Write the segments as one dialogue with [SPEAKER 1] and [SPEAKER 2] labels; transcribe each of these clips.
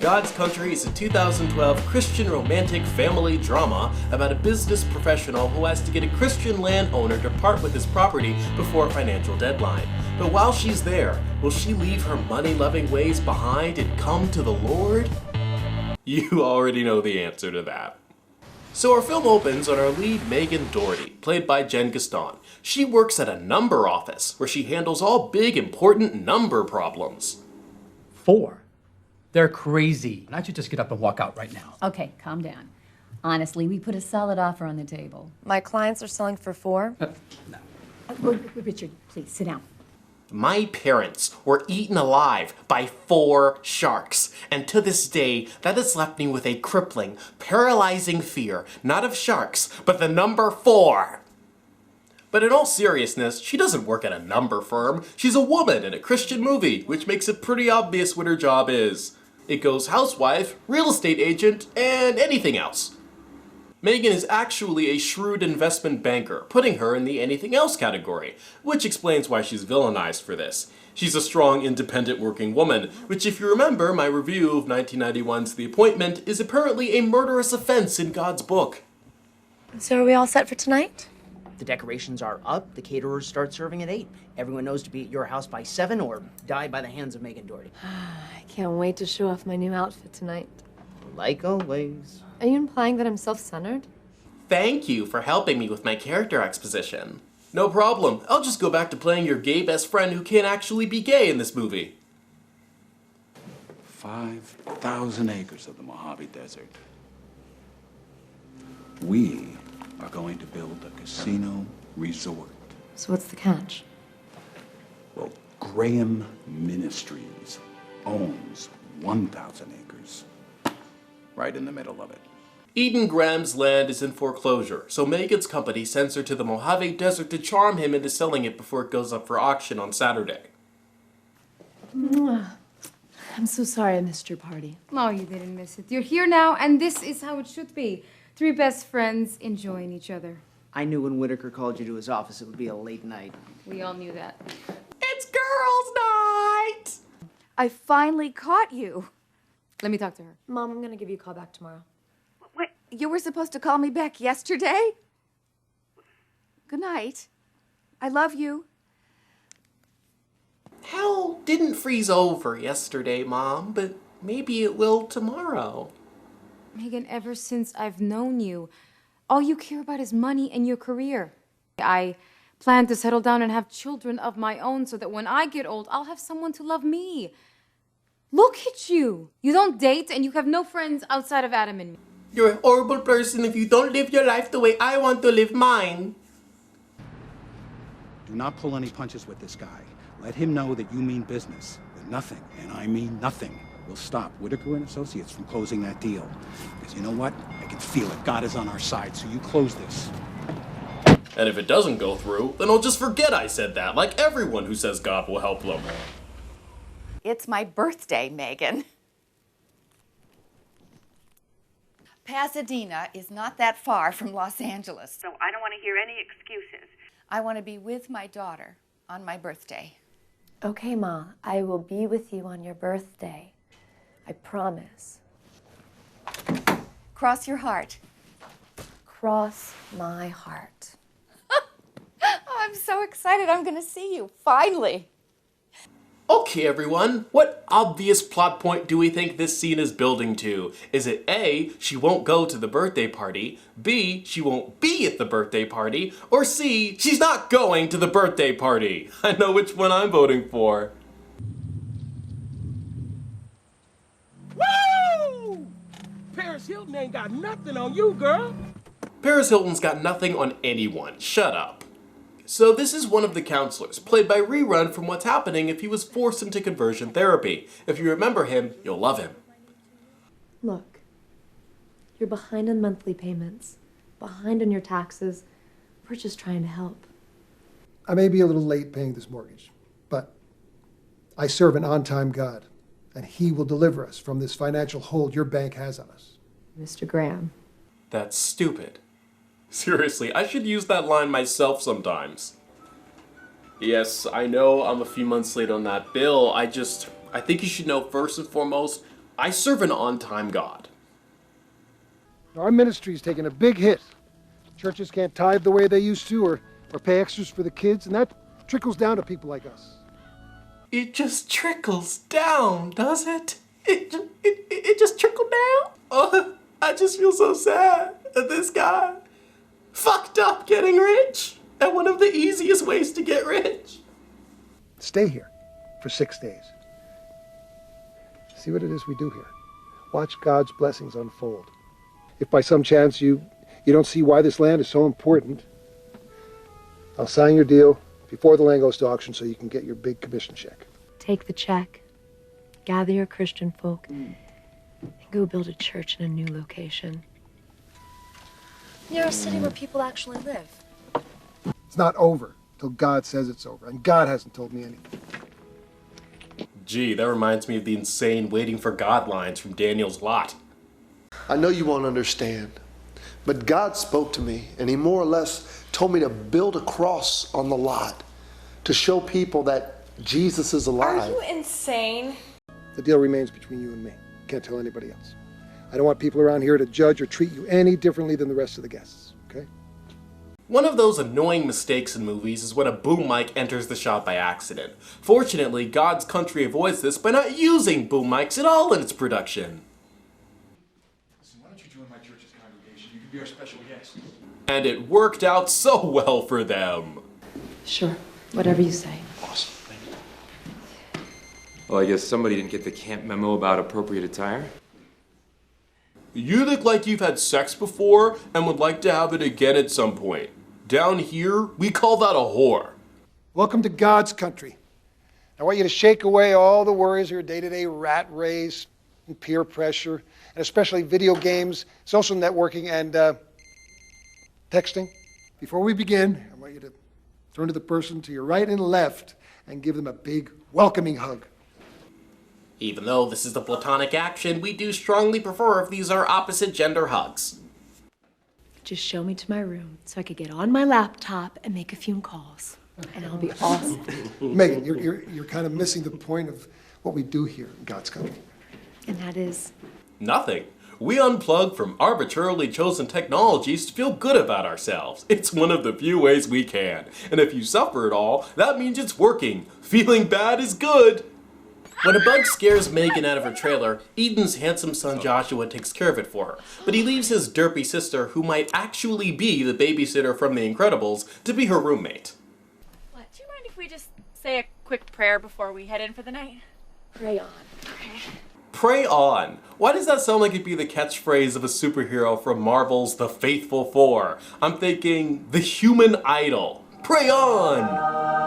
[SPEAKER 1] God's Country is a 2012 Christian romantic family drama about a business professional who has to get a Christian landowner to part with his property before a financial deadline. But while she's there, will she leave her money-loving ways behind and come to the Lord? You already know the answer to that. So our film opens on our lead Megan Doherty, played by Jen Gaston. She works at a number office, where she handles all big, important number problems.
[SPEAKER 2] 4? They're crazy. Why don't you just get up and walk out right now?
[SPEAKER 3] Okay, calm down. Honestly, we put a solid offer on the table.
[SPEAKER 4] My clients are selling for 4?
[SPEAKER 3] No. Richard, please, sit down.
[SPEAKER 1] My parents were eaten alive by 4 sharks, and to this day, that has left me with a crippling, paralyzing fear, not of sharks, but the number 4. But in all seriousness, she doesn't work at a number firm. She's a woman in a Christian movie, which makes it pretty obvious what her job is. It goes housewife, real estate agent, and anything else. Megan is actually a shrewd investment banker, putting her in the anything else category, which explains why she's villainized for this. She's a strong, independent working woman, which if you remember my review of 1991's The Appointment, is apparently a murderous offense in God's book.
[SPEAKER 4] So are we all set for tonight?
[SPEAKER 5] The decorations are up, the caterers start serving at 8. Everyone knows to be at your house by 7 or die by the hands of Megan Doherty.
[SPEAKER 4] I can't wait to show off my new outfit tonight.
[SPEAKER 5] Like always.
[SPEAKER 4] Are you implying that I'm self-centered?
[SPEAKER 1] Thank you for helping me with my character exposition. No problem, I'll just go back to playing your gay best friend who can't actually be gay in this movie.
[SPEAKER 6] 5,000 acres of the Mojave Desert. We are going to build a casino resort.
[SPEAKER 4] So what's the catch?
[SPEAKER 6] Well, Graham Ministries owns 1,000 acres. Right in the middle of it.
[SPEAKER 1] Eden Graham's land is in foreclosure, so Megan's company sends her to the Mojave Desert to charm him into selling it before it goes up for auction on Saturday.
[SPEAKER 4] I'm so sorry I missed your party.
[SPEAKER 7] No, you didn't miss it. You're here now, and this is how it should be. 3 best friends enjoying each other.
[SPEAKER 5] I knew when Whitaker called you to his office it would be a late night.
[SPEAKER 7] We all knew that.
[SPEAKER 1] It's girls' night!
[SPEAKER 8] I finally caught you.
[SPEAKER 7] Let me talk to her.
[SPEAKER 4] Mom, I'm gonna give you a call back tomorrow.
[SPEAKER 8] Wait, you were supposed to call me back yesterday? Good night. I love you.
[SPEAKER 1] Hell didn't freeze over yesterday, Mom, but maybe it will tomorrow.
[SPEAKER 7] Megan, ever since I've known you, all you care about is money and your career. I plan to settle down and have children of my own so that when I get old, I'll have someone to love me. Look at you. You don't date and you have no friends outside of Adam and me.
[SPEAKER 1] You're a horrible person if you don't live your life the way I want to live mine.
[SPEAKER 6] Do not pull any punches with this guy. Let him know that you mean business. That nothing, and I mean nothing, will stop Whitaker and Associates from closing that deal. Because you know what? I can feel it. God is on our side, so you close this.
[SPEAKER 1] And if it doesn't go through, then I'll just forget I said that, like everyone who says God will help them.
[SPEAKER 8] It's my birthday, Megan. Pasadena is not that far from Los Angeles.
[SPEAKER 9] So I don't want to hear any excuses.
[SPEAKER 8] I want to be with my daughter on my birthday.
[SPEAKER 4] Okay, Ma, I will be with you on your birthday. I promise.
[SPEAKER 8] Cross your heart.
[SPEAKER 4] Cross my heart.
[SPEAKER 8] Oh, I'm so excited. I'm going to see you, finally.
[SPEAKER 1] Okay, everyone, what obvious plot point do we think this scene is building to? Is it A, she won't go to the birthday party, B, she won't be at the birthday party, or C, she's not going to the birthday party? I know which one I'm voting for.
[SPEAKER 10] Woo! Paris Hilton ain't got nothing on you, girl.
[SPEAKER 1] Paris Hilton's got nothing on anyone. Shut up. So this is one of the counselors, played by Rerun from What's Happening if he was forced into conversion therapy. If you remember him, you'll love him.
[SPEAKER 4] Look, you're behind on monthly payments, behind on your taxes. We're just trying to help.
[SPEAKER 11] I may be a little late paying this mortgage, but I serve an on-time God, and He will deliver us from this financial hold your bank has on us.
[SPEAKER 4] Mr. Graham.
[SPEAKER 1] That's stupid. Seriously, I should use that line myself sometimes. Yes, I know I'm a few months late on that bill. I think you should know first and foremost, I serve an on-time God.
[SPEAKER 11] Our ministry's taken a big hit. Churches can't tithe the way they used to or pay extras for the kids, and that trickles down to people like us.
[SPEAKER 1] It just trickles down, does it? It just trickled down? Oh, I just feel so sad that this guy fucked up getting rich at one of the easiest ways to get rich.
[SPEAKER 11] Stay here for 6 days. See what it is we do here. Watch God's blessings unfold. If by some chance you don't see why this land is so important, I'll sign your deal before the land goes to auction so you can get your big commission check.
[SPEAKER 4] Take the check, gather your Christian folk, and go build a church in a new location. Near a city where people actually live.
[SPEAKER 11] It's not over till God says it's over, and God hasn't told me anything.
[SPEAKER 1] Gee, that reminds me of the insane waiting for God lines from Daniel's Lot.
[SPEAKER 12] I know you won't understand, but God spoke to me, and he more or less told me to build a cross on the lot to show people that Jesus is alive.
[SPEAKER 13] Are you insane?
[SPEAKER 11] The deal remains between you and me. Can't tell anybody else. I don't want people around here to judge or treat you any differently than the rest of the guests, okay?
[SPEAKER 1] One of those annoying mistakes in movies is when a boom mic enters the shot by accident. Fortunately, God's Country avoids this by not using boom mics at all in its production.
[SPEAKER 14] Listen, why don't you join my church's congregation? You can be our special guest.
[SPEAKER 1] And it worked out so well for them.
[SPEAKER 4] Sure, whatever you say.
[SPEAKER 14] Awesome, thank you.
[SPEAKER 15] Well, I guess somebody didn't get the camp memo about appropriate attire.
[SPEAKER 1] You look like you've had sex before and would like to have it again at some point. Down here, we call that a whore.
[SPEAKER 11] Welcome to God's country. I want you to shake away all the worries of your day-to-day rat race and peer pressure, and especially video games, social networking, and texting. Before we begin, I want you to turn to the person to your right and left and give them a big, welcoming hug.
[SPEAKER 1] Even though this is the platonic action, we do strongly prefer if these are opposite gender hugs.
[SPEAKER 4] Just show me to my room so I could get on my laptop and make a few calls. And I'll be awesome.
[SPEAKER 11] Megan, you're kind of missing the point of what we do here in God's country.
[SPEAKER 4] And that is?
[SPEAKER 1] Nothing. We unplug from arbitrarily chosen technologies to feel good about ourselves. It's one of the few ways we can. And if you suffer at all, that means it's working. Feeling bad is good. When a bug scares Megan out of her trailer, Eden's handsome son Joshua takes care of it for her. But he leaves his derpy sister, who might actually be the babysitter from The Incredibles, to be her roommate.
[SPEAKER 13] What? Do you mind if we just say a quick prayer before we head in for the night?
[SPEAKER 4] Pray on.
[SPEAKER 13] Okay.
[SPEAKER 1] Pray on. Why does that sound like it'd be the catchphrase of a superhero from Marvel's The Faithful Four? I'm thinking the human idol. Pray on!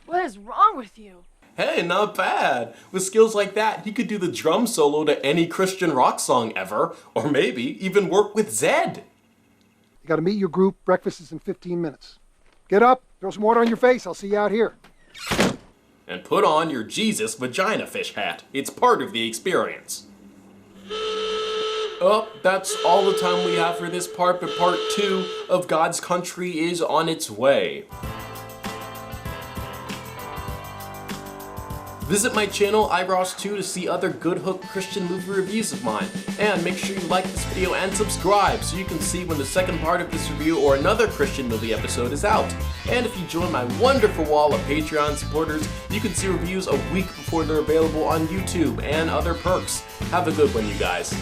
[SPEAKER 13] What is wrong with you?
[SPEAKER 1] Hey, not bad. With skills like that, he could do the drum solo to any Christian rock song ever, or maybe even work with Zed.
[SPEAKER 11] You got to meet your group. Breakfast is in 15 minutes. Get up, throw some water on your face. I'll see you out here.
[SPEAKER 1] And put on your Jesus vagina fish hat. It's part of the experience. Oh, that's all the time we have for this part, but part 2 of God's Country is on its way. Visit my channel, iRawss2, to see other good hook Christian movie reviews of mine. And make sure you like this video and subscribe so you can see when the second part of this review or another Christian movie episode is out. And if you join my wonderful wall of Patreon supporters, you can see reviews a week before they're available on YouTube and other perks. Have a good one, you guys.